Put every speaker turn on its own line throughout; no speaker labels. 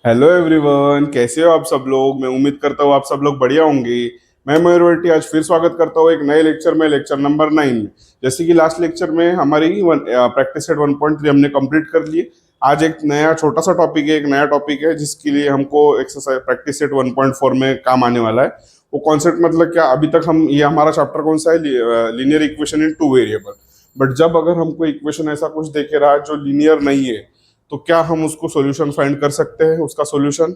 Hello everyone, कैसे हो आप सब लोग। मैं उम्मीद करता हूँ आप सब लोग बढ़िया होंगे। मैं मयूरवर्ती आज फिर स्वागत करता हूँ एक नए लेक्चर में, लेक्चर नंबर 9 में। जैसे कि लास्ट लेक्चर में हमारी प्रैक्टिस सेट 1.3 हमने कंप्लीट कर लिए। आज एक नया छोटा सा टॉपिक है, एक नया टॉपिक है जिसके लिए हमको एक्सरसाइज प्रैक्टिस सेट 1.4 में काम आने वाला है। वो कॉन्सेप्ट मतलब क्या, अभी तक हम ये हमारा चैप्टर कौन सा है, linear equation in two variable. But जब अगर हमको इक्वेशन ऐसा कुछ देखे रहा जो लीनियर नहीं है, तो क्या हम उसको सॉल्यूशन फाइंड कर सकते हैं, उसका सॉल्यूशन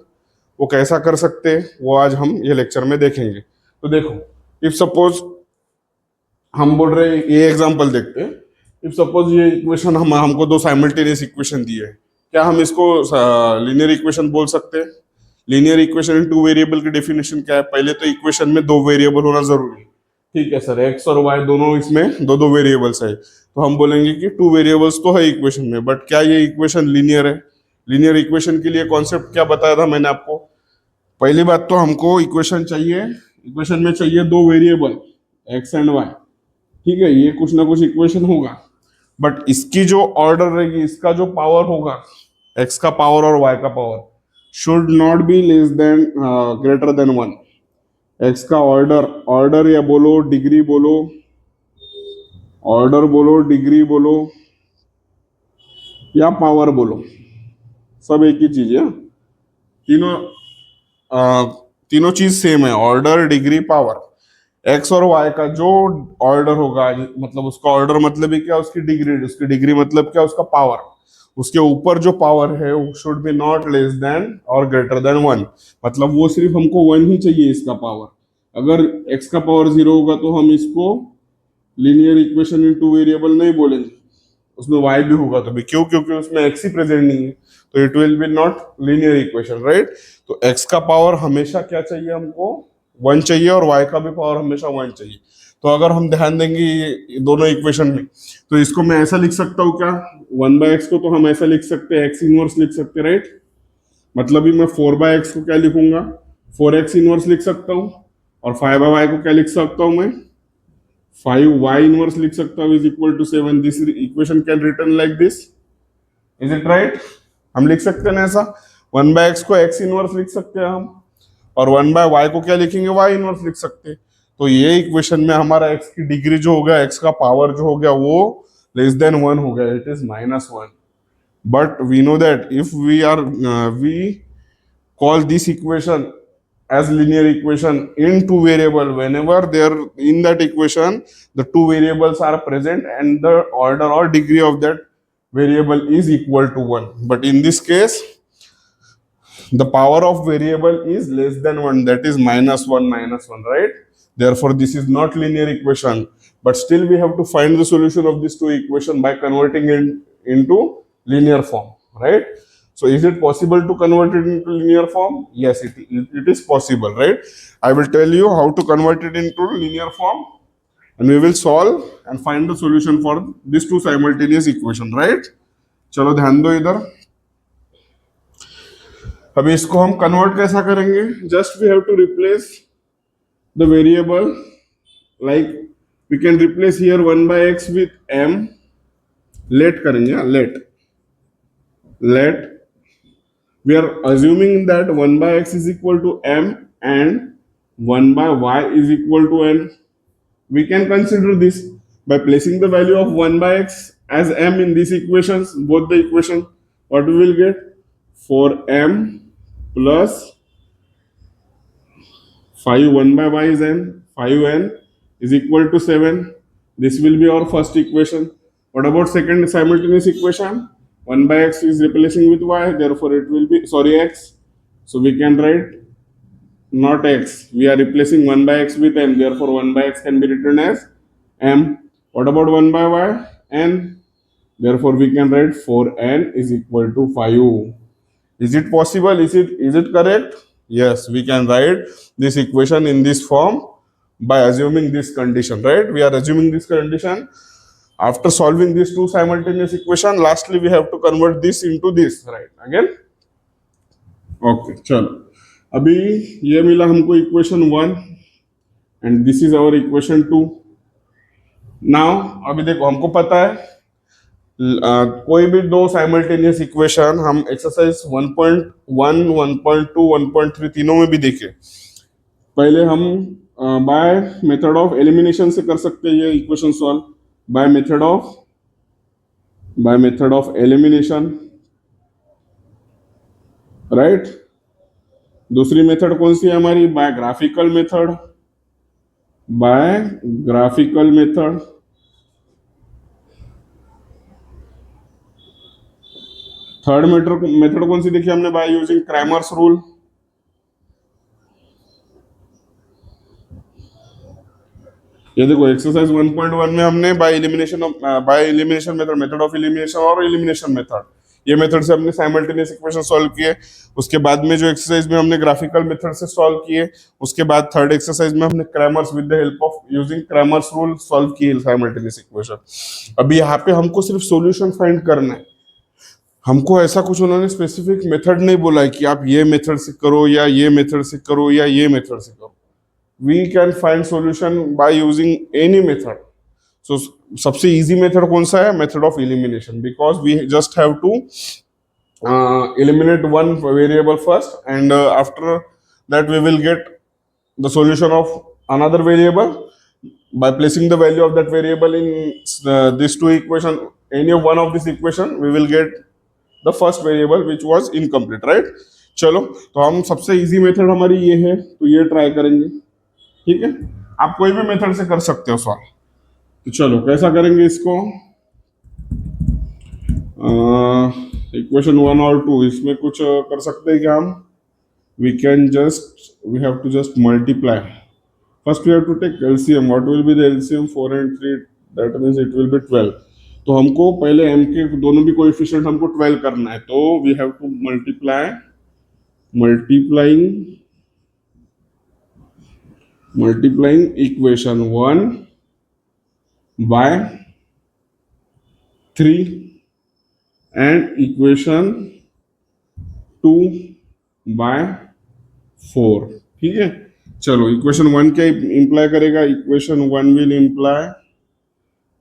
वो कैसा कर सकते हैं, वो आज हम ये लेक्चर में देखेंगे। तो देखो, इफ सपोज हम बोल रहे हैं, ये एग्जांपल देखते हैं। इफ सपोज ये इक्वेशन हम हमको दो साइमल्टेनियस इक्वेशन दिए है, क्या हम इसको लीनियर इक्वेशन बोल सकते हैं? Linear equation in two variable की डेफिनेशन क्या है? पहले तो इक्वेशन में दो वेरिएबल होना जरूरी है। ठीक है सर, एक्स और वाई दोनों इसमें दो दो वेरिएबल्स है, तो हम बोलेंगे कि टू वेरिएबल्स तो है इक्वेशन में, बट क्या ये इक्वेशन लीनियर है? लीनियर इक्वेशन के लिए कॉन्सेप्ट क्या बताया था मैंने आपको? पहली बात तो हमको इक्वेशन चाहिए, इक्वेशन में चाहिए दो वेरिएबल, एक्स एंड वाई। ठीक है, ये कुछ ना कुछ इक्वेशन होगा, बट इसकी जो ऑर्डर रहेगी, इसका जो पावर होगा, एक्स का पावर और वाई का power should not be less than greater than 1। X का ऑर्डर, ऑर्डर या बोलो डिग्री बोलो, ऑर्डर बोलो डिग्री बोलो या पावर बोलो, सब एक ही चीज है। तीनों अ, तीनों चीज सेम है, ऑर्डर डिग्री पावर। एक्स और वाई का जो ऑर्डर होगा, मतलब उसका ऑर्डर मतलब ही क्या, उसकी डिग्री मतलब क्या, उसका पावर। उसके ऊपर जो पावर है वो should be not less than और ग्रेटर देन 1। मतलब वो सिर्फ हमको 1 ही चाहिए इसका पावर। अगर एक्स का पावर 0 होगा तो हम इसको linear equation in two variable नहीं बोलेंगे। उसमें वाई भी होगा तो भी, क्यों? क्योंकि उसमें एक्स ही प्रेजेंट नहीं है, तो it will B not linear equation, right. तो एक्स का पावर हमेशा क्या चाहिए हमको? 1 चाहिए, और वाई का भी पावर हमेशा 1 चाहिए। तो अगर हम ध्यान देंगे ये दोनों इक्वेशन में, तो इसको मैं ऐसा लिख सकता हूँ क्या? 1/x को तो हम ऐसा लिख सकते हैं, एक्स इनवर्स लिख सकते हैं, राइट। मतलब ही मैं 4/x को क्या लिखूंगा? 4x इनवर्स लिख सकता हूँ। और 5/y को क्या लिख सकता हूँ मैं? 5y इनवर्स लिख सकता हूँ, is equal to 7। This equation can return like this, is it right? हम लिख सकते हैं ना ऐसा। 1/x को x इनवर्स लिख सकते हैं हम, और 1/y को क्या लिखेंगे? y इनवर्स लिख सकते हैं। तो ये इक्वेशन में हमारा x की डिग्री जो हो गया, x का पावर जो हो गया, वो लेस देन 1 हो गया, it is -1। But we know that if we call this equation as linear equation in two variable, whenever there in that equation the two variables are present and the order or degree of that variable is equal to 1. But in this case the power of variable is less than 1, that is -1, right? Therefore this is not linear equation, but still we have to find the solution of this two equation by converting it into linear form, right? So is it possible to convert it into linear form? Yes, it is possible, right? I will tell you how to convert it into linear form, and we will solve and find the solution for these two simultaneous equation, right? चलो ध्यान दो इधर। अभी इसको हम convert कैसा करेंगे? Just we have to replace the variable, like we can replace here 1/x with m। Let करेंगे, let we are assuming that 1/x is equal to m and 1/y is equal to n. We can consider this by placing the value of 1/x as m in these equations, both the equation. What we will get? 4m plus 5, 1/y is n, 5n is equal to 7. This will be our first equation. What about second simultaneous equation? 1/x is replacing with y, therefore it will be, sorry, x. So we can write not x, we are replacing 1/x with m, therefore 1/x can be written as m. What about 1/y? N. Therefore we can write 4n is equal to 5. Is it possible? Is it correct? Yes, we can write this equation in this form by assuming this condition, right? We are assuming this condition. After solving these two simultaneous equation, lastly we have to convert this into this, right? Again, okay, चलो अभी ये मिला हमको equation 1 and this is our equation 2। Now अभी देखो, हमको पता है कोई भी दो साइमल्टेनियस इक्वेशन हम एक्सरसाइज 1.1, 1.2, 1.3 तीनों में भी देखे। पहले हम बाय मेथड ऑफ एलिमिनेशन से कर सकते हैं ये equation solve, by method of elimination, right. दूसरी मेथड कौन सी है हमारी? By graphical method, by graphical method. Third method कौन सी देखी हमने? By using Cramer's rule. ये देखो एक्सरसाइज 1.1 में हमने by elimination method of elimination और एलिमिनेशन मेथड, ये मेथड से हमने साइमल्टेनियस इक्वेशन सॉल्व किए। उसके बाद में जो एक्सरसाइज में हमने ग्राफिकल मेथड से सॉल्व किए, उसके बाद थर्ड एक्सरसाइज में हमने Cramer's with the help of using Cramer's rule solve किए साइमल्टेनियस इक्वेशन। अभी यहाँ पे हमको सिर्फ सॉल्यूशन फाइंड करना है। हमको ऐसा कुछ उन्होंने स्पेसिफिक मेथड नहीं बोला है कि आप ये मेथड से करो या ये मेथड से करो या ये मेथड से करो। We can find solution by using any method. So सबसे easy method कौन सा है? Method of elimination, because we just have to eliminate one variable first, and after that we will get the solution of another variable by placing the value of that variable in these two equation. Any one of this equation we will get the first variable which was incomplete, right? चलो, तो हम सबसे easy method हमारी ये है, तो ये try करेंगे। ठीक है, आप कोई भी मेथड से कर सकते हो सॉल्व। तो चलो कैसा करेंगे इसको? इक्वेशन 1 और 2 इसमें कुछ कर सकते हैं क्या हम? We have to just multiply. First we have to take LCM. What will be the LCM? 4 and 3, that means it will be 12। तो हमको पहले m के दोनों भी कोएफिशिएंट हमको 12 करना है, तो we have to multiplying equation 1 by 3 and equation 2 by 4। ठीक है, चलो इक्वेशन 1 क्या इंप्लाई करेगा? इक्वेशन 1 विल इंप्लाई,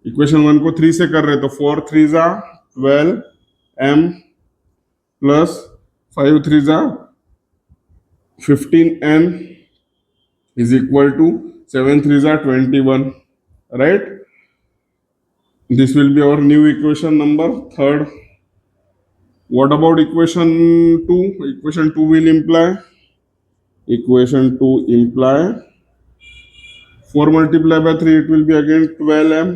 इक्वेशन 1 को 3 से कर रहे तो 4 3 जा 12m प्लस 5 3 जा 15n is equal to 7 3 जा 21, right? This will be our new equation number third. What about equation 2? Equation 2 will imply, equation 2 imply 4 multiplied by 3 it will be again 12m,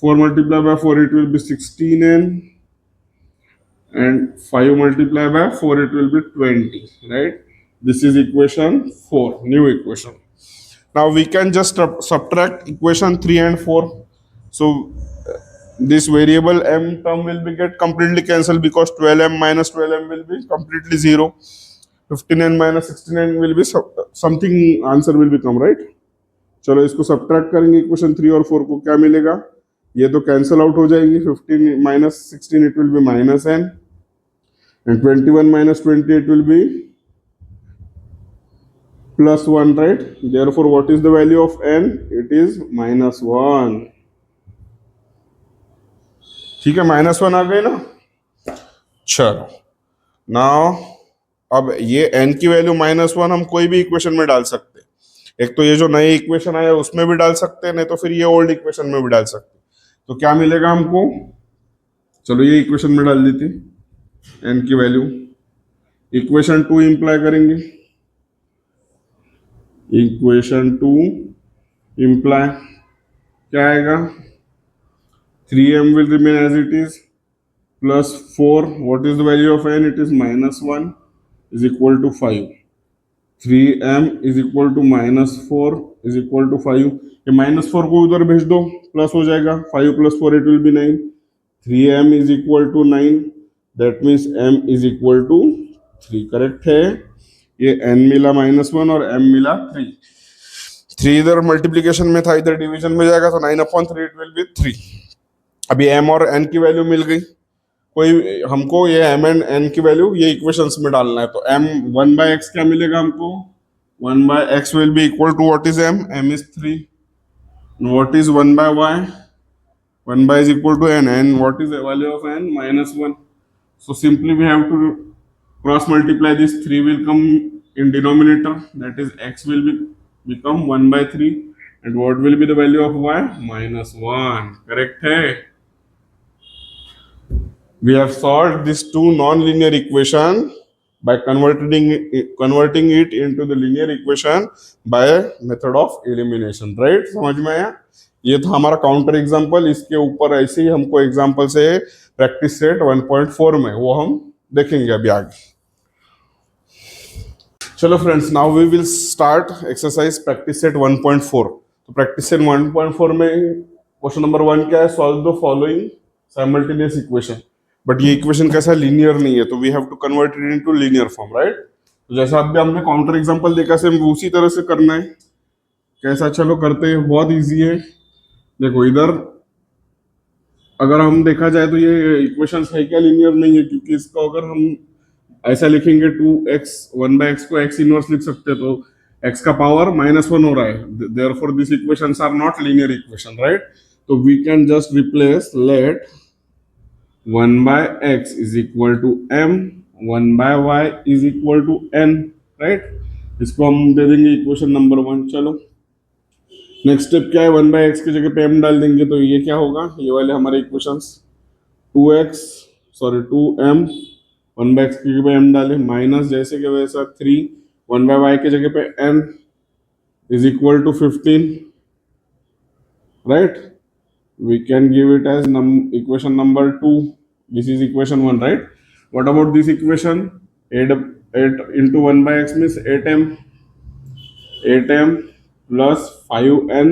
4 multiplied by 4 it will be 16n, and 5 multiplied by 4 it will be 20, right? This is equation 4, new equation. Now we can just subtract equation 3 and 4. So this variable m term will be get completely cancelled, because 12m minus 12m will be completely 0. 15n minus 16n will be something, answer will become, right? चलो इसको subtract करेंगे equation 3 और 4 को, क्या मिलेगा? ये तो cancel out हो जाएगी। 15 minus 16 it will be minus n, and 21 minus 20 it will be plus 1, right? Therefore what is the value of n? It is minus 1। ठीक है, माइनस 1 आ गए ना। चलो नाउ अब ये n की वैल्यू -1 हम कोई भी इक्वेशन में डाल सकते हैं। एक तो ये जो नए इक्वेशन आया उसमें भी डाल सकते हैं, नहीं तो फिर ये ओल्ड इक्वेशन में भी डाल सकते हैं। तो क्या मिलेगा हमको? चलो ये इक्वेशन में डाल देते n की वैल्यू। इक्वेशन 2 इंप्लाई करेंगे, इक्वेशन 2 इंप्लाई क्या आएगा? 3m will remain as it is plus 4, what is the value of n? It is -1 is equal to 5। 3m is equal to -4 is equal to 5। ये -4 को उधर भेज दो, plus हो जाएगा। 5 plus 4 it will be 9। 3m is equal to 9, that means m is equal to 3। Correct है। ये n मिला -1 और m मिला 3। 3 इधर मल्टीप्लीकेशन में था, इधर डिवीजन में जाएगा, तो 9/3 इट विल बी 3। अभी m और n की वैल्यू मिल गई। कोई हमको ये m एंड n की वैल्यू ये इक्वेशंस में डालना है, तो m 1/x क्या मिलेगा हमको? 1/x will be equal to what is m? m is 3। what is 1/y? 1 by is equal to n, and what is the value of n? -1. So simply we have to cross multiply this. 3 will come in denominator, that is x will become 1 by 3, and what will be the value of y? -1. Correct है? We have solved these two non-linear equation by converting it into the linear equation by method of elimination. Right? समझ में आया? ये था हमारा counter example. इसके ऊपर ऐसे ही हमको एग्जांपल से प्रैक्टिस सेट 1.4 में वो हम देखेंगे अभी आगे. चलो friends, now we will start exercise practice set 1.4. तो प्रैक्टिस सेट 1.4 में क्वेश्चन नंबर 1 क्या है? Solve the following simultaneous equation. But ये इक्वेशन कैसा लीनियर नहीं है, तो we have to convert it into linear form. Right? तो जैसा अभी हमने काउंटर एग्जांपल देखा, सेम उसी तरह से करना है. कैसा? चलो करते हैं. बहुत इजी है. देखो इधर अगर हम देखा जाए तो ये इक्वेशन है क्या? लीनियर नहीं है, क्योंकि इसको अगर हम ऐसा लिखेंगे 2x 1 बाय x को x इनवर्स लिख सकते हैं, तो x का पावर -1 हो रहा है. Therefore this equations are not linear equation. Right? तो we can just replace, let 1 by x is equal to m, 1 by y is equal to n. Right? इसको हम दे देंगे इक्वेशन नंबर 1. चलो नेक्स्ट स्टेप क्या है? 1 by x की जगह पे m डाल देंगे, तो ये क्या होगा? ये वाले हमारे इक्वेशंस 2m 1 by x की जगह पे m डाले, माइनस जैसे कि वैसा 3 1 by y की जगह पे n is equal to 15. Right? We can give it as equation number 2. This is equation 1. Right? What about this equation? 8 into 1 by x means 8m plus 5n.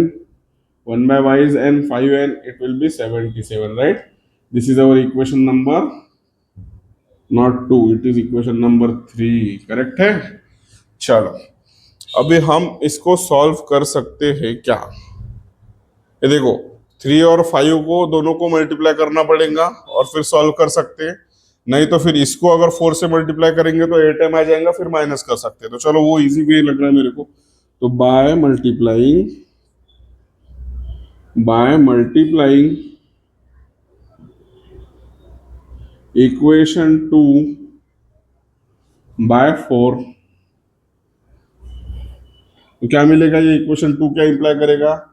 1 by y is n, 5n, it will be 77. Right? This is our equation number not 2, it is equation number 3. Correct है? चलो अभी हम इसको solve कर सकते हैं क्या? ये देखो 3 और 5 को दोनों को मल्टीप्लाई करना पड़ेगा और फिर सॉल्व कर सकते हैं. नहीं तो फिर इसको अगर 4 से मल्टीप्लाई करेंगे तो 8m आ जाएगा, फिर माइनस कर सकते हैं. तो चलो वो इजी वे लग रहा है मेरे को. तो बाय मल्टीप्लाइंग इक्वेशन 2 बाय 4, तो क्या मिलेगा? ये इक्वेशन 2 क्या इंप्लाई करेगा?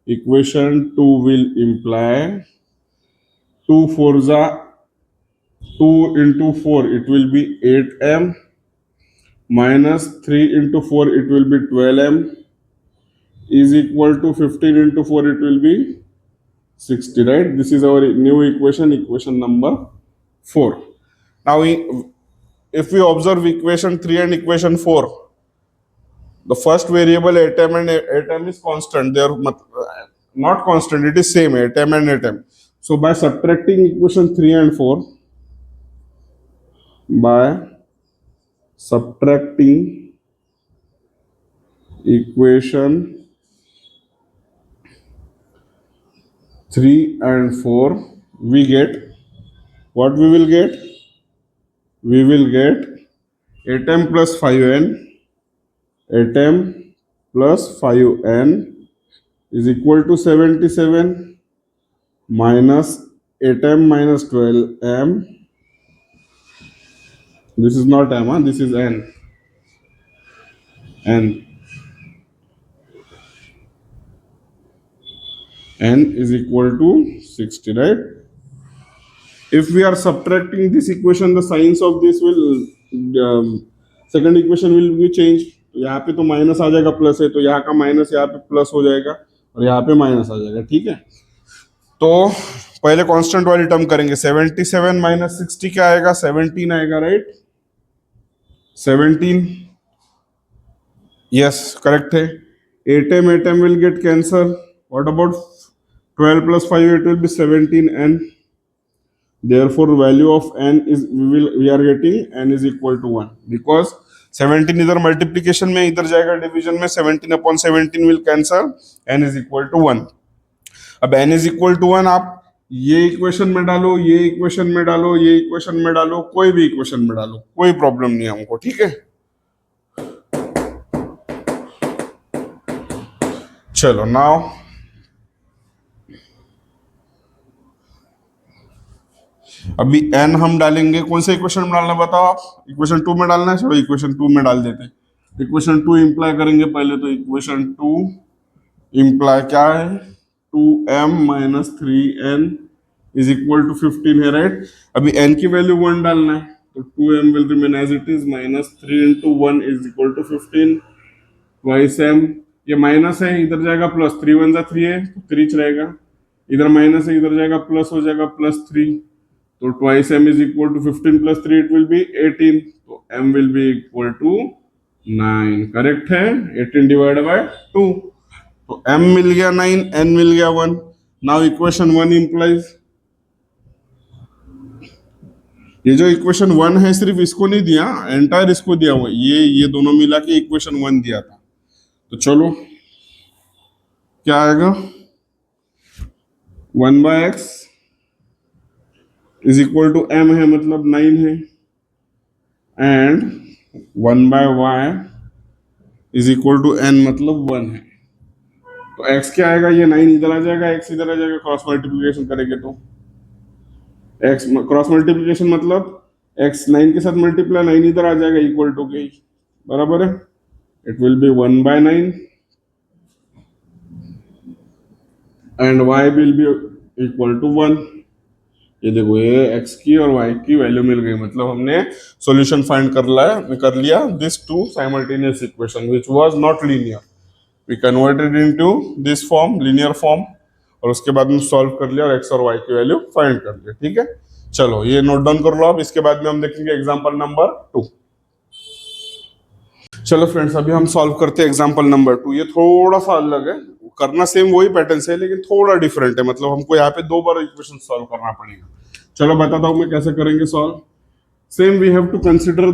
इक्वेशन 2 विल इंप्लाई 2 4 जा 2 into 4, it will be 8m, minus 3 into 4, it will be 12m, is equal to 15 into 4, it will be 60. Right? This is our new equation number 4. Now if we observe equation 3 and equation 4, the first variable 8m and 8m is constant. They are not constant, it is same 8m and 8m. So by subtracting equation 3 and 4, by subtracting equation 3 and 4, we get what? We will get 8m plus 5n, 8m plus 5n is equal to 77, minus 8m minus 12m. This is not m, this is n. N is equal to 60. Right? If we are subtracting this equation, the signs of this will second equation will be changed. तो यहाँ पे तो minus आ जाएगा, plus है, तो यहाँ का minus यहाँ पे प्लस हो जाएगा और यहाँ पे माइनस आ जाएगा. ठीक है? तो पहले कांस्टेंट वाली टर्म करेंगे. 77 माइनस 60 क्या आएगा? 17 आएगा. राइट? 17. यस, करेक्ट है. 8m will get cancel. What about 12 plus 5? It will be 17n. Therefore value of n is we are getting n is equal to 1, because 17 इधर मल्टीप्लीकेशन में, इधर जाएगा डिवीजन में. 17/17 will cancel, n is equal to 1. अब n is equal to 1 आप ये equation में डालो, ये इक्वेशन में डालो, ये इक्वेशन में डालो, कोई भी इक्वेशन में डालो, कोई प्रॉब्लम नहीं है हमको. ठीक है? चलो नाउ अभी n हम डालेंगे, कौन से इक्वेशन में डालना बताओ आप? इक्वेशन 2 में डालना है, चलो इक्वेशन 2 में डाल देते हैं। इक्वेशन 2 इंप्लाई करेंगे पहले, तो इक्वेशन 2 इंप्लाई क्या है, 2m minus 3n is equal to 15 है, राइट। अभी n की वैल्यू 1 डालना है, तो 2m will remain as it is, minus 3 into 1 is equal to 15 twice m। ये माइनस है, इधर जाएगा प्लस, 3 1 जा 3 है तो 3 रहेगा, इधर माइनस है, इधर जाएगा प्लस, हो जाएगा प्लस 3, तो twice m is equal to 15 plus 3 it will be 18, तो m will be equal to 9, correct है। 18 डिवाइड बाय 2, तो m मिल गया 9, n मिल गया 1। नाउ इक्वेशन 1 इंप्लाइज, ये जो इक्वेशन 1 है सिर्फ इसको नहीं दिया, एंटायर इसको दिया हुआ, ये दोनों मिला के इक्वेशन 1 दिया था। तो चलो क्या आएगा, 1 by x is equal to m है, मतलब 9 है, and 1 by y is equal to n, मतलब 1 है। तो x क्या आएगा, ये 9 इधर आ जाएगा, x इधर आ जाएगा, क्रॉस मल्टीप्लिकेशन करेंगे तो x क्रॉस मल्टीप्लिकेशन मतलब x 9 के साथ मल्टीप्लाई, 9 इधर आ जाएगा, इक्वल टू के, बराबर है। It will be 1 by 9 and y will be equal to 1। ये देखो, ये x की और y की वैल्यू मिल गई, मतलब हमने सॉल्यूशन फाइंड कर लिया this two simultaneous equation which was not linear, we converted into this form, linear form, और उसके बाद में सॉल्व कर लिया और x और y की वैल्यू फाइंड कर लिया, ठीक है। चलो ये नोट डाउन कर लो आप, इसके बाद में हम देखेंगे एग्जांपल नंबर 2। चलो फ्रेंड्स, अभी हम सॉल्व करते हैं एग्जांपल नंबर 2। ये थोड़ा सा अलग है, करना सेम वही पैटर्न से है लेकिन थोड़ा डिफरेंट है, मतलब हमको यहाँ पे 2 बार इक्वेशन सॉल्व करना पड़ेगा। चलो बताता हूँ मैं कैसे करेंगे solve. Same we have to consider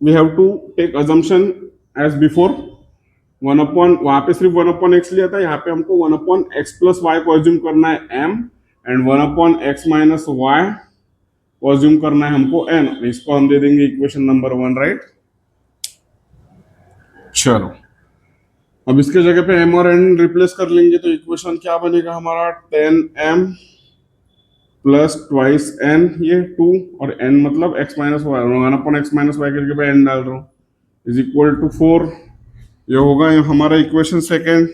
we have to take assumption as before, 1 upon, वहां पे सिर्फ 1 अपॉन एक्स लिया था, यहाँ पे हमको 1 अपॉन एक्स प्लस वाई को अज्यूम करना है m, and 1 upon x minus y को अज्यूम करना है हमको n। इसको हम दे देंगे इक्वेशन नंबर 1, राइट। चलो अब इसके जगह पे m और n रिप्लेस कर लेंगे, तो इक्वेशन क्या बनेगा हमारा, 10m प्लस ट्वाइस n, ये 2, और n मतलब x minus y, 1 upon x minus y के जगह पे n डाल रहा हूँ, इज इक्वल टू 4। ये होगा हमारा equation second,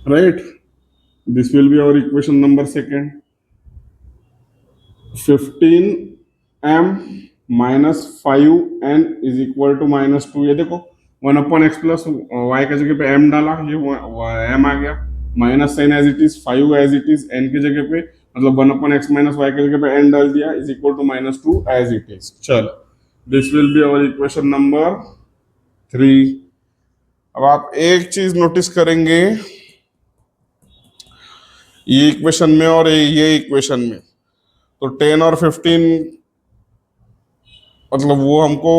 right. This will be our equation number second. 15m minus 5n is equal to minus 2। ये देखो 1 अपॉन एक्स प्लस वाई के जगह पे m डाला, ये m आ गया, minus sign as it is, 5 as it is n के जगह पे, मतलब 1 अपॉन एक्स माइनस वाई के जगह पे n डाल दिया, is equal to minus 2 as it is. चलो this will be our equation number 3। अब आप एक चीज नोटिस करेंगे, ये इक्वेशन में और ये इक्वेशन में, तो 10 और 15 मतलब वो हमको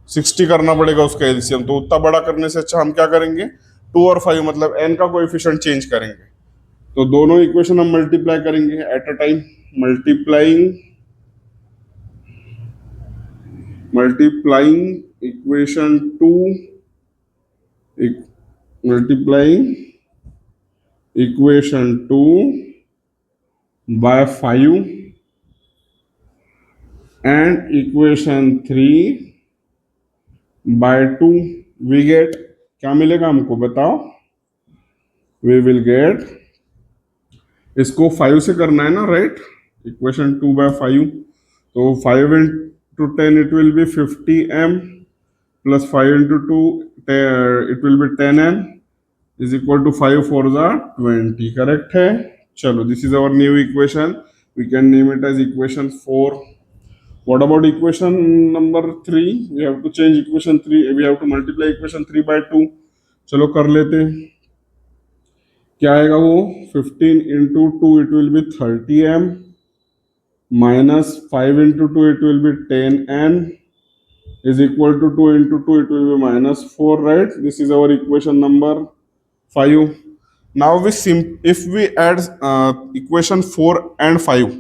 60 करना पड़ेगा उसका एलसीएम, तो उतना बड़ा करने से अच्छा हम क्या करेंगे, 2 और 5 मतलब n का कोएफिशिएंट चेंज करेंगे। तो दोनों इक्वेशन हम मल्टीप्लाई करेंगे at a time, multiplying equation 2, multiplying equation 2 by 5 and equation 3 by 2, we get, क्या मिलेगा हमको बताओ, we will get, इसको 5 से करना है ना, राइट। इक्वेशन 2 by 5, तो 5 into 10 it will be 50m plus 5 into 2 it will be 10n is equal to 5 for the 20, correct है। चलो this is our new equation, we can name it as equation 4। What about equation number 3? We have to change equation 3. We have to multiply equation 3 by 2. चलो कर लेते हैं, क्या आएगा वो, 15 into 2 it will be 30m minus 5 into 2 it will be 10n is equal to 2 into 2 it will be minus 4, right. This is our equation number 5. Now if we add equation 4 and 5,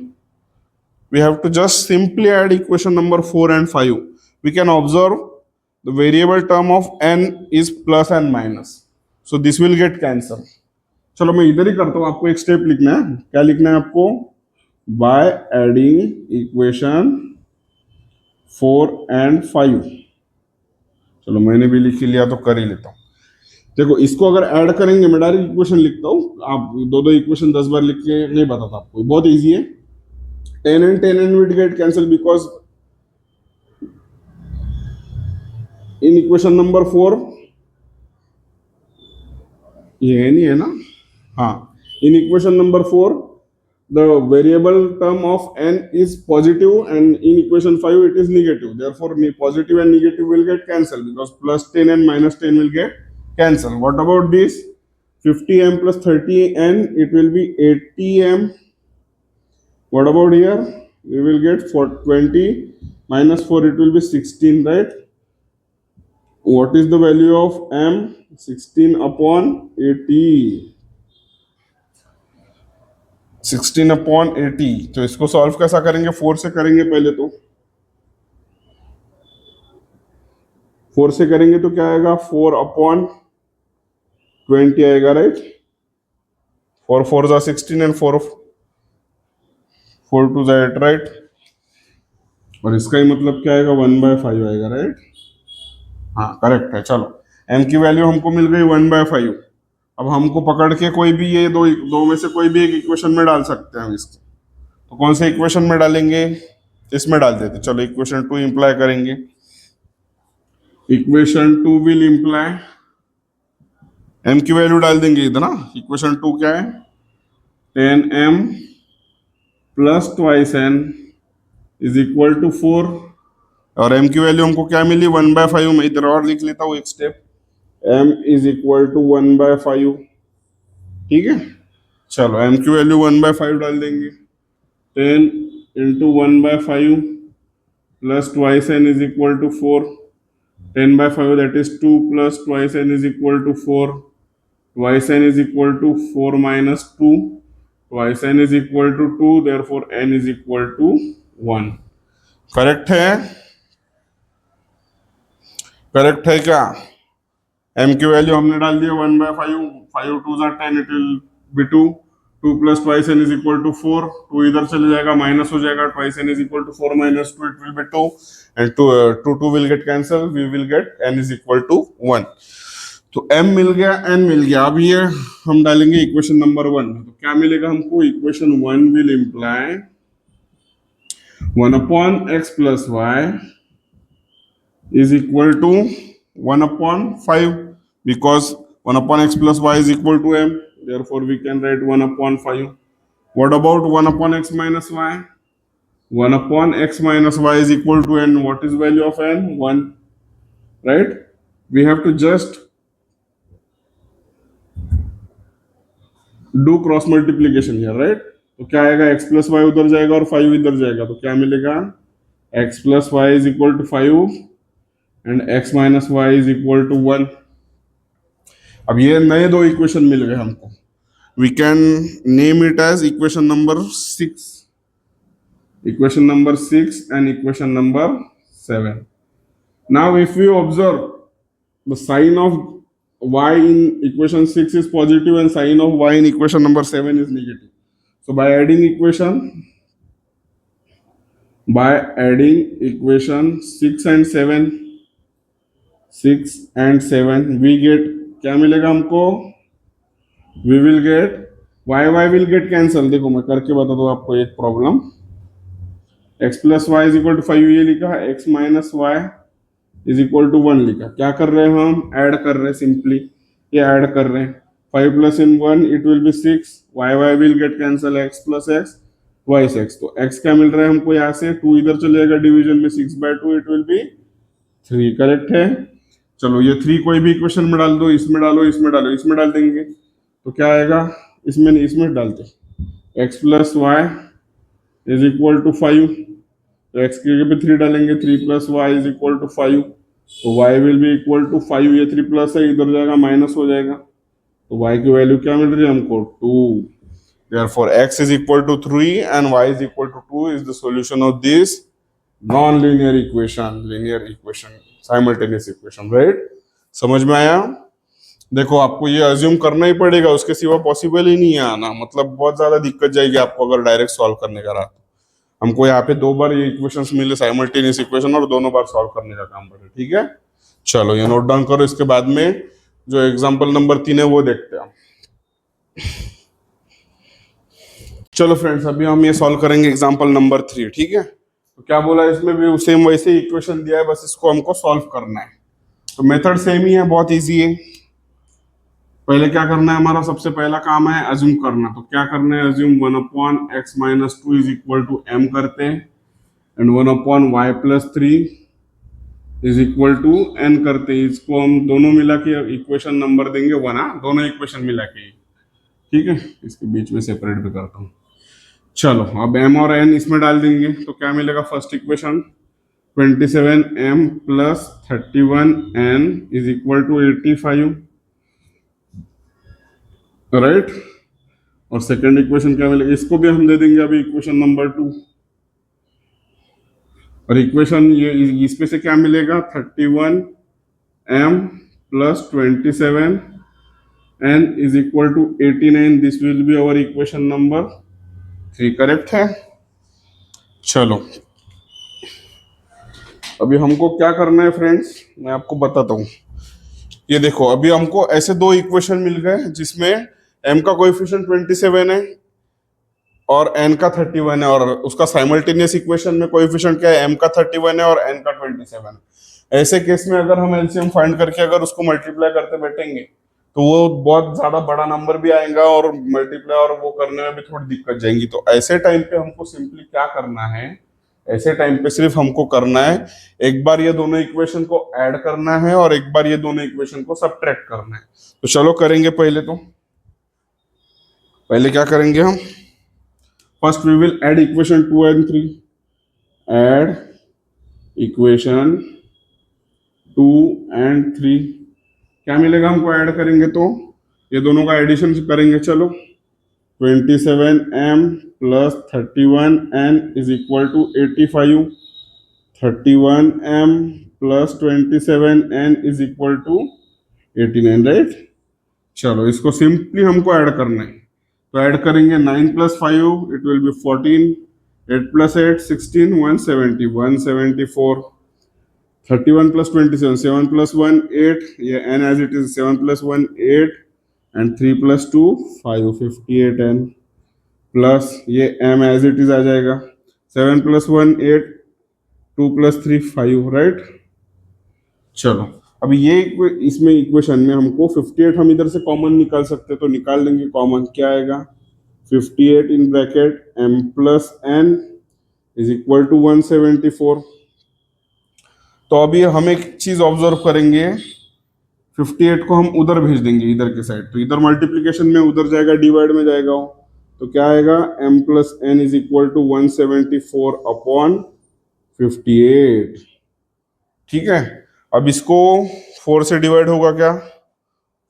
we have to just simply add equation number 4 and 5. We can observe the variable term of n is plus and minus, so this will get cancelled. चलो मैं इधर ही करता हूँ, आपको एक step लिखना है। क्या लिखना है आपको? Bye adding equation 4 and 5। चलो मैंने भी लिख ही लिया तो कर ही लेता हूँ। देखो इसको अगर ऐड करेंगे, मैं डायरेक्ट इक्वेशन लिखता हूँ, आप दो दो इक्वेशन 10 बार लिख के नहीं बताता आपको, बहुत इजी है। 10 and will get cancel because in equation number 4 ये नहीं है ना, हाँ, in equation number 4 the variable term of n is positive and in equation 5 it is negative, therefore positive and negative will get cancelled because plus 10 and minus 10 will get cancelled. What about this 50m plus 30n? It will be 80m. What about here? We will get 20 minus 4, it will be 16, right? What is the value of m? 16 upon 80, 16 upon 80। तो इसको solve कैसा करेंगे? 4 से करेंगे पहले तो। 4 से करेंगे तो क्या आएगा? 4 अपॉन 20 आएगा, राइट? 4 4 जा 16 एंड 4 4 2 जा 8, राइट? और इसका ही मतलब क्या आएगा? 1/5 आएगा, राइट? हाँ करेक्ट है। चलो m की वैल्यू हमको मिल गई 1/5। अब हमको पकड़ के कोई भी ये दो में से कोई भी एक इक्वेशन में डाल सकते हैं हम इसको। तो कौन से इक्वेशन में डालेंगे? इसमें डाल देते। चलो इक्वेशन 2 इंप्लाई करेंगे। इक्वेशन 2 विल इंप्लाई, m की वैल्यू डाल देंगे इधर ना। इक्वेशन 2 क्या है? 10m plus twice n is equal to 4। और m की वैल्यू हमको क्या मिली? 1/5। मैं इधर और लिख लेता हूँ एक step, m is equal to 1/5। ठीक है, चलो m की वैल्यू 1/5 डाल देंगे। 10 into 1/5 plus twice n is equal to 4। 10/5 that is 2 plus twice n is equal to 4. Twice n is equal to 4 minus 2. Twice n is equal to 2, therefore n is equal to 1। Correct है? Correct है क्या? m की value हमने डाल दिया 1/5। 5 2 जा 10, it will be 2। 2 plus twice n is equal to 4। 2 इधर चले जाएगा, माइनस हो जाएगा। Twice n is equal to 4 minus 2, it will be 2 and 2 will get cancel. We will get n is equal to 1। तो m मिल गया, n मिल गया। अब ये हम डालेंगे इक्वेशन नंबर 1 में। तो क्या मिलेगा हमको? Equation 1 will imply 1 upon x plus y is equal to 1 upon 5 because 1 upon x plus y is equal to m, therefore we can write 1 upon 5. What about 1 upon x minus y? 1 upon x minus y is equal to n. What is value of n? 1, right? We have to just do cross multiplication here, right? तो क्या आएगा? x plus y उधर जाएगा और 5 इधर जाएगा, तो क्या मिलेगा? x plus y is equal to 5 and x minus y is equal to 1। अब ये नए दो इक्वेशन मिल गए हमको। We can name it as equation number 6, equation number 6 and equation number 7। Now if you observe the sign of y in equation 6 is positive and sign of y in equation number 7 is negative. So by adding equation 6 and 7, 6 and 7 we get, क्या मिलेगा हमको? we will get y will get cancel। देखो मैं करके बता दूं आपको एक problem. x plus y is equal to 5 ये लिखा, x minus y is equal to 1 लिखा। क्या कर रहे हैं हम? ऐड कर रहे हैं, सिंपली ये ऐड कर रहे हैं। 5 plus in 1 it will be 6, y will get cancel, x plus x y is x। तो x क्या मिल रहा है हमको? यहाँ से 2 इधर चले जाएगा डिवीजन में, 6/2 it will be 3। करेक्ट है? चलो ये 3 कोई भी इक्वेशन में डाल दो, इसमें डालो, इसमें डालो, इसमें डाल देंगे तो क्या आएगा? इसमें नहीं, इसमें डालते x plus y is equal to 5। तो x की जगह पे 3 डालेंगे, 3 plus y is equal to 5। तो y will be equal to 5। ये 3 प्लस है, इधर जाएगा माइनस हो जाएगा। तो y की वैल्यू क्या मिल रही है हमको? 2। Therefore x is equal to 3 and y is equal to 2 is the solution of this non-linear equation, linear equation, simultaneous equation, right? समझ में आया? देखो आपको ये अज्यूम करना ही पड़ेगा, उसके सिवा पॉसिबल ही नहीं है आना, मतलब बहुत ज्यादा दिक्कत जाएगी आपको अगर डायरेक्ट सॉल्व करने का रहा तो। हमको यहाँ पे दो बार ये इक्वेशंस मिले साइमल्टेनियस इक्वेशन, और दोनों बार सॉल्व करने का काम पड़े, ठीक है। चलो ये नोट डाउन करो, इसके बाद में जो एग्जाम्पल नंबर 3 है वो देखते हैं। चलो फ्रेंड्स, अभी हम ये सॉल्व करेंगे एग्जाम्पल नंबर 3, ठीक है। तो क्या बोला है, इसमें भी सेम वैसे इक्वेशन दिया है, बस इसको हमको सॉल्व करना है। तो मेथड सेम ही है, बहुत इजी है। पहले क्या करना है, हमारा सबसे पहला काम है अज्यूम करना। तो क्या करना है, assume 1/x-2 is equal to m करते हैं, and 1/y+3 is equal to n करते हैं। इसको हम दोनों मिला के इक्वेशन नंबर देंगे 1, दोनों इक्वेशन मिला के, ठीक है। इसके बीच में सेपरेट भी करता हूँ। चलो अब m और n इसमें डाल देंगे, तो क्या मिलेगा, first equation 27m plus 31n is equal to 85, right. और सेकंड इक्वेशन क्या मिलेगा, इसको भी हम दे देंगे अभी इक्वेशन नंबर 2। और इक्वेशन ये इसमें से क्या मिलेगा, 31m plus 27n is equal to 89। This will be our equation number 3, correct है। चलो अभी हमको क्या करना है फ्रेंड्स, मैं आपको बताता हूँ। ये देखो, अभी हमको ऐसे दो इक्वेशन मिल गए जिसमें m का कोएफिशिएंट 27 है और n का 31 है, और उसका साइमल्टेनियस इक्वेशन में कोएफिशिएंट क्या है, m का 31 है और n का 27 है। ऐसे केस में अगर हम एलसीएम फाइंड करके अगर उसको मल्टीप्लाई करते बैठेंगे तो वो बहुत ज्यादा बड़ा नंबर भी आएगा, और मल्टीप्लाई और वो करने में भी थोड़ी दिक्कत जाएंगी। तो ऐसे टाइम पे हमको सिंपली क्या करना है, ऐसे टाइम पे सिर्फ हमको करना है, एक बार ये दोनों इक्वेशन को ऐड करना है और एक बार ये दोनों इक्वेशन को सब्ट्रैक्ट करना है। तो चलो करेंगे। पहले क्या करेंगे हम, first we will add equation 2 and 3। Add equation 2 and 3, क्या मिलेगा हमको ऐड करेंगे तो, ये दोनों का एडिशन करेंगे। चलो 27m plus 31n is equal to 85, 31m plus 27n is equal to 89, right. चलो इसको सिंपली हमको ऐड करना है, तो ऐड करेंगे 9 plus 5 it will be 14, 8 plus 8 16, 170, 174, 31 plus 27, 7 plus 1 8, ये n as it is, 7 plus 1 8 and 3 plus 2 5, 58n plus ये m as it is आ जाएगा, 7 प्लस 1 8, 2 प्लस 3 5, राइट। चलो अब ये इसमें इक्वेशन में हमको 58 हम इधर से कॉमन निकाल सकते हैं, तो निकाल लेंगे कॉमन। क्या आएगा, 58 in bracket m plus n is equal to 174। तो अभी हम एक चीज ऑब्जर्व करेंगे, 58 को हम उधर भेज देंगे इधर के साइड, तो इधर मल्टीप्लीकेशन में उधर जाएगा, डिवाइड में जाएगा वो। तो क्या आएगा, m plus n is equal to 174 upon 58, ठीक है। अब इसको 4 से डिवाइड होगा क्या,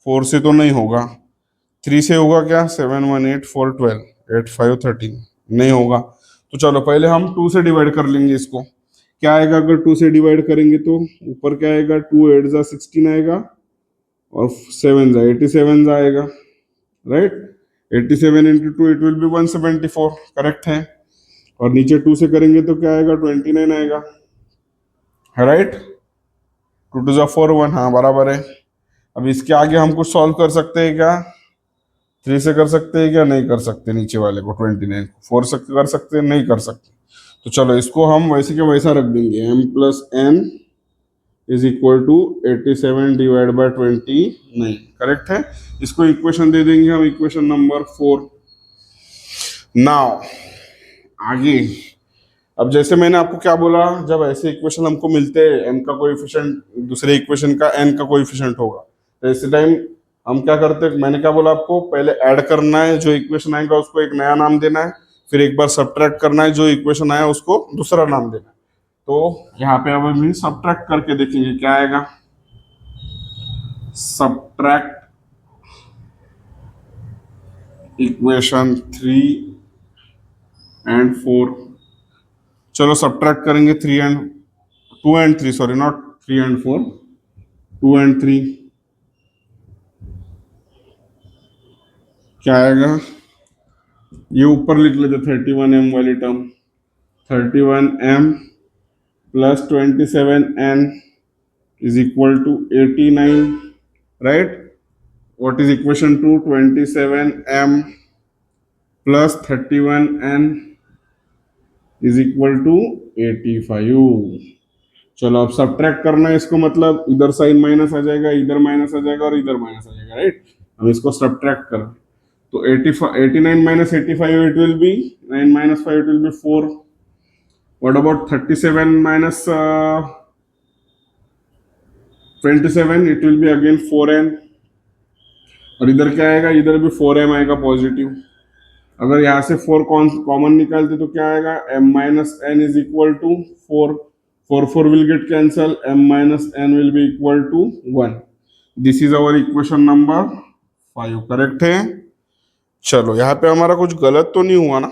4 से तो नहीं होगा, 3 से होगा क्या, 7 1 8 4 12 8 5 13, नहीं होगा। तो चलो पहले हम 2 से डिवाइड कर लेंगे इसको। क्या आएगा अगर 2 से डिवाइड करेंगे तो, ऊपर क्या आएगा, 2 8 जा 16 आएगा और 7 जा 87 आएगा, right. 87 into 2 it will B 174, correct है। और नीचे 2 से करेंगे तो क्या आएगा, 29 आएगा, राइट। 2 2 जा 4 1, हाँ बराबर है। अब इसके आगे हम कुछ सॉल्व कर सकते हैं क्या, 3 से कर सकते हैं क्या, नहीं कर सकते। नीचे वाले को 29 को 4 से कर सकते हैं, नहीं कर सकते। तो चलो इसको हम वैसे के वैसा रख देंगे, m plus n is equal to 87 divide by 29, correct है। इसको इक्वेशन दे देंगे हम, इक्वेशन नंबर 4। नाउ आगे, अब जैसे मैंने आपको क्या बोला, जब ऐसे इक्वेशन हमको मिलते हैं, m का कोएफिशिएंट दूसरे इक्वेशन का n का कोएफिशिएंट होगा, तो इस टाइम हम क्या करते हैं, मैंने क्या बोला आपको, पहले ऐड करना है, जो इक्वेशन आएगा उसको एक नया नाम देना है, फिर एक बार सब्ट्रैक्ट करना है, जो इक्वेशन आया उसको दूसरा नाम देना है। तो यहाँ पे अब हम सब्ट्रैक्ट करके देखेंगे क्या आएगा, सब्ट्रैक्ट इक्वेशन 3 and 4। चलो सब्ट्रैक्ट करेंगे 2 and 3, sorry not 3 and 4, 2 and 3। क्या आएगा, ये ऊपर लिख लेते 31m वाली term, 31m plus 27n is equal to 89, right. What is equation 2? 27m plus 31n is equal to 85. चलो अब सब्ट्रैक्ट करना है इसको, मतलब इधर साइन माइनस आ जाएगा, इधर माइनस आ जाएगा और इधर माइनस आ जाएगा, राइट. हम इसको सब्ट्रैक्ट करें तो 89 minus 85 it will be 9 minus 5 it will be 4. What about 37 minus 27? It will be again 4n. और इधर क्या आएगा, इधर भी 4m आएगा पॉजिटिव. अगर यहाँ से 4 कॉमन निकालते तो क्या आएगा, m minus n is equal to 4. 4 will get cancel, m minus n will be equal to 1. This is our equation number 5. Correct है. चलो यहाँ पे हमारा कुछ गलत तो नहीं हुआ ना.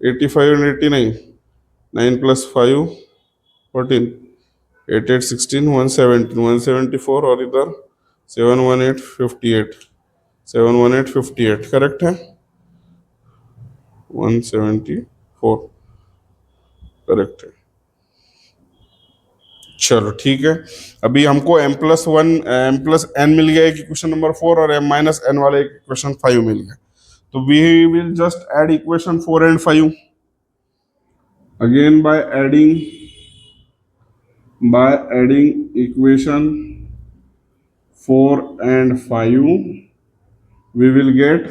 85 and 89, 9 plus 5 14, 8 8 16, 117, 174 और इधर 718 58, 718 58. करेक्ट है. 174 करेक्ट है. चलो ठीक है. अभी हमको m+n मिल गया एक इक्वेशन नंबर 4 और m-n वाला एक इक्वेशन 5 मिल गया. तो we will just add equation 4 and 5 again by adding equation 4 and 5 we will get,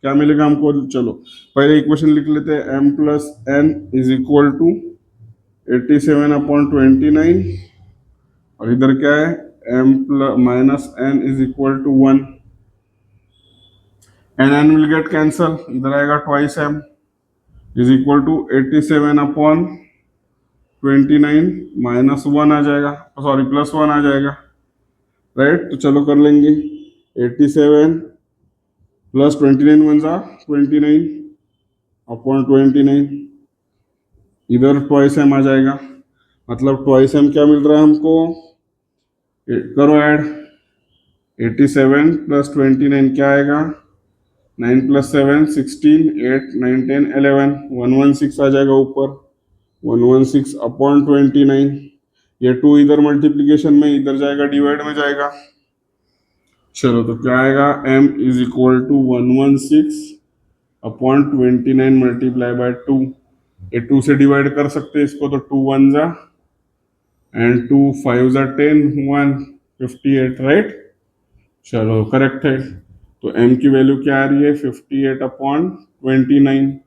क्या मिलेगा हमको. चलो पहले इक्वेशन लिख लेते हैं. m+n इज इक्वल टू 87/29 और इधर क्या है, m-n is equal to 1 and n will get cancel. इधर आएगा twice m is equal to 87/29 minus 1 आ जाएगा, सॉरी प्लस 1 आ जाएगा, राइट. तो चलो कर लेंगे. 87 प्लस 29 1 जा 29/29, इधर ट्वाइस m आ जाएगा. मतलब ट्वाइस m क्या मिल रहा है हमको, करो ऐड. 87 प्लस 29 क्या आएगा, 9 प्लस 7 16, 8 9 10 11, 116 आ जाएगा ऊपर. 116/29. ये 2 इधर मल्टीप्लीकेशन में, इधर जाएगा डिवाइड में जाएगा. चलो तो क्या आएगा, m is equal to 116/29 multiply by 2. ये 2 से डिवाइड कर सकते हैं इसको, तो 2 1 जा एंड 2 5 जा 10, 1 58, राइट. चलो करेक्ट है. तो m की वैल्यू क्या आ रही है, 58/29.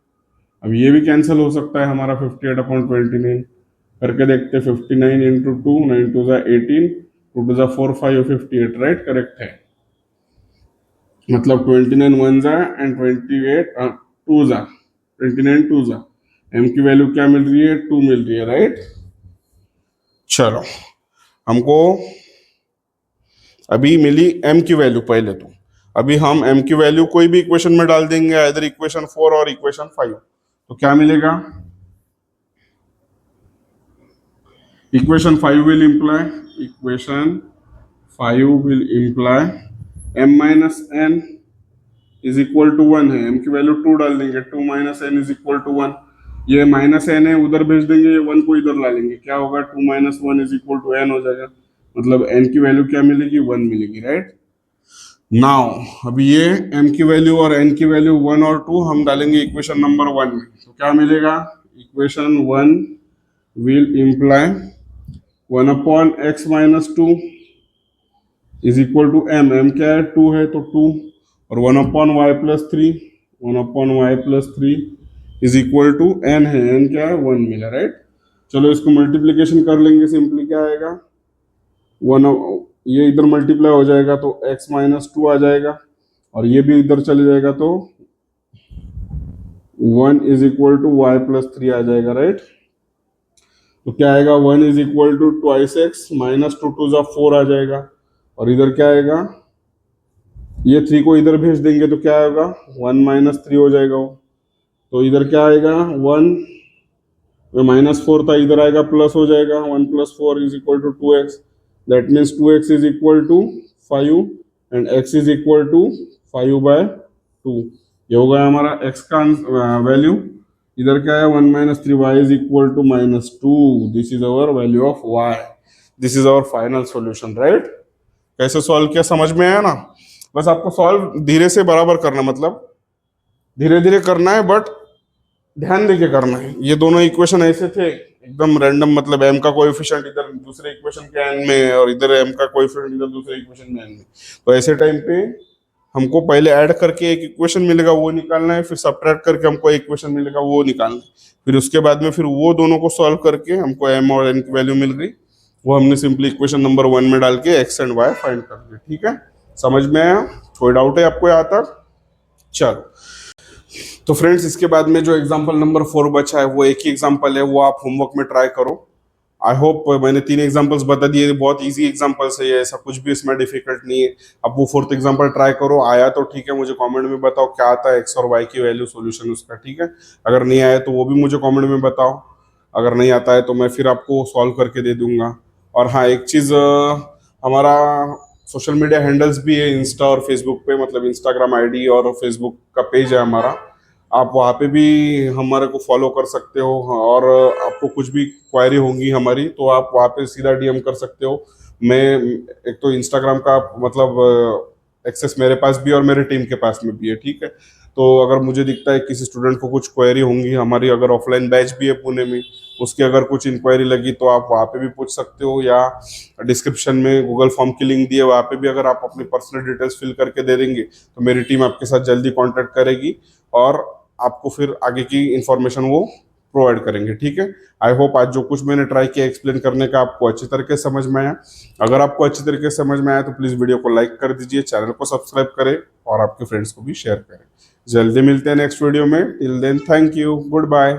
अब ये भी कैंसिल हो सकता है हमारा 58/29. करके देखते हैं. 59 इंटू 2, 9 2 जा 18, 2 2 जा 4 5 58, राइट. करेक्ट है. मतलब 29 1 जा एंड 28 2 जा, 29 2 जा. m की वैल्यू क्या मिल रही है, 2 मिल रही है, राइट. चलो हमको अभी मिली m की वैल्यू. पहले तो अभी हम m की वैल्यू कोई भी इक्वेशन में डाल देंगे, इधर इक्वेशन 4 और इक्वेशन 5. तो क्या मिलेगा, equation 5 will imply m-n is equal to 1 है. m की वैल्यू 2 डाल देंगे, 2 minus n is equal to 1. ये माइनस n है, उधर भेज देंगे, ये 1 को इधर ला लेंगे, क्या होगा, 2 minus 1 is equal to n हो जाएगा. मतलब n की वैल्यू क्या मिलेगी, 1 मिलेगी, राइट. नाउ अभी ये m की वैल्यू और n की वैल्यू 1 और 2 हम डालेंगे इक्वेशन नंबर 1 में. तो क्या मिलेगा, equation 1 will imply 1/x-2 is equal to m क्या है, 2 है तो 2, और 1/y+3 is equal to n है, n क्या है, 1 मिला, राइट. चलो इसको मल्टीप्लीकेशन कर लेंगे. सिंपली क्या आएगा, 1, ये इधर मल्टीप्लाई हो जाएगा तो x-2 आ जाएगा, और ये भी इधर चले जाएगा तो 1 इज इक्वल टू y+3 आ जाएगा, राइट. तो क्या आएगा, 1 is equal to twice x minus 2 2 जा 4 आ जाएगा, और इधर क्या आएगा, ये 3 को इधर भेज देंगे तो क्या आएगा, 1 माइनस 3 हो जाएगा वो. तो इधर क्या आएगा, 1 -4 था, इधर आएगा प्लस हो जाएगा. 1 + 4 is equal to 2x. That means 2x is equal to 5 and x is equal to 5/3. 2। ये हो गया हमारा x का वैल्यू। इधर क्या है 1 minus 3y is equal to -2। This is our value of y। This is our final solution, right. कैसे solve किया समझ में आया ना। बस आपको सॉल्व धीरे से बराबर करना, मतलब धीरे धीरे करना है, बट ध्यान देके करना है। ये दोनों इक्वेशन ऐसे थे एकदम रैंडम, मतलब m का कोएफिशिएंट इधर दूसरे इक्वेशन के n में और इधर m का कोएफिशिएंट इधर दूसरे इक्वेशन में n में। तो ऐसे टाइम पे हमको पहले ऐड करके एक इक्वेशन मिलेगा वो निकालना है, फिर सब्ट्रैक्ट करके हमको एक इक्वेशन मिलेगा वो निकालना है, फिर उसके बाद में फिर वो दोनों को सॉल्व करके हमको m और n की वैल्यू मिल गई। वो हमने सिंपली इक्वेशन नंबर 1 में डाल के x एंड y फाइंड कर दिया। ठीक है, समझ में आया? कोई डाउट है आपको यहाँ तक? चलो, तो फ्रेंड्स इसके बाद में जो एग्जांपल नंबर 4 बचा है वो एक ही एग्जांपल है, वो आप होमवर्क में ट्राई करो। आई होप मैंने 3 एग्जांपल्स बता दिए, बहुत इजी एग्जांपल्स है ये, ऐसा कुछ भी इसमें डिफिकल्ट नहीं है। अब वो 4th एग्जांपल ट्राई करो, आया तो ठीक है मुझे कमेंट में बताओ क्या आता है एक्स और वाई की वैल्यू सॉल्यूशन उसका, ठीक है। अगर नहीं आया तो वो भी मुझे कमेंट में बताओ, अगर नहीं आता है तो मैं फिर आपको सॉल्व करके दे दूंगा। और हाँ, एक चीज़, हमारा सोशल मीडिया हैंडल्स भी है इंस्टा और फेसबुक पे, मतलब इंस्टाग्राम आईडी और फेसबुक का पेज है हमारा। आप वहाँ पे भी हमारे को फॉलो कर सकते हो, और आपको कुछ भी क्वायरी होंगी हमारी तो आप वहाँ पे सीधा डीएम कर सकते हो। मैं एक तो इंस्टाग्राम का मतलब एक्सेस मेरे पास भी और मेरे टीम के पास में भी है, ठीक है। तो अगर मुझे दिखता है किसी स्टूडेंट को कुछ क्वेरी होंगी, हमारी अगर ऑफलाइन बैच भी है पुणे में, उसकी अगर कुछ इंक्वायरी लगी तो आप वहाँ पे भी पूछ सकते हो, या डिस्क्रिप्शन में गूगल फॉर्म की लिंक दी है वहाँ पे भी अगर आप अपनी पर्सनल डिटेल्स फिल करके दे देंगे तो मेरी टीम आपके साथ जल्दी कॉन्टेक्ट करेगी और आपको फिर आगे की इंफॉर्मेशन वो प्रोवाइड करेंगे, ठीक है। आई होप आज जो कुछ मैंने ट्राई किया एक्सप्लेन करने का आपको अच्छी तरीके से समझ में आया। अगर आपको अच्छी तरीके से समझ में आया तो प्लीज़ वीडियो को लाइक कर दीजिए, चैनल को सब्सक्राइब करें और आपके फ्रेंड्स को भी शेयर करें। जल्दी मिलते हैं नेक्स्ट वीडियो में। Till then thank you, good bye.